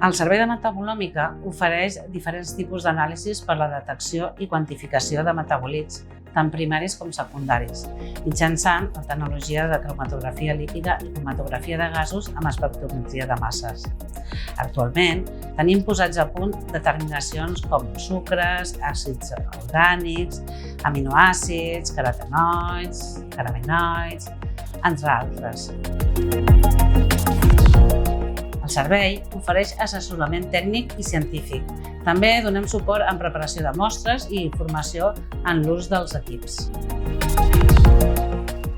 El Servei de Metabolòmica ofereix diferents tipus d'anàlisis per a la detecció i quantificació de metabolits, tant primaris com secundaris, mitjançant la tecnologia de cromatografia líquida i cromatografia de gasos amb espectrometria de masses. Actualment, tenim posats a punt determinacions com sucres, àcids orgànics, aminoàcids, carotenoids, caraminoids, entre altres. El servei ofereix assessorament tècnic i científic. També donem suport en preparació de mostres i formació en l'ús dels equips.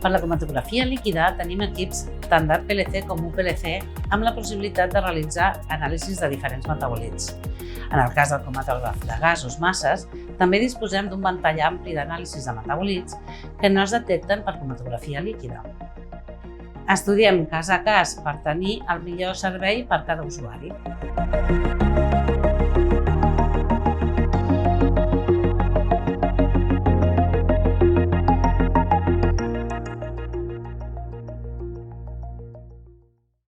Per la cromatografia líquida tenim equips tant d'PLC com UPLC amb la possibilitat de realitzar anàlisis de diferents metabolits. En el cas del cromatògraf de gasos masses, també disposem d'un ventall ampli d'anàlisis de metabolits que no es detecten per cromatografia líquida. Estudiem cas a cas per tenir el millor servei per cada usuari.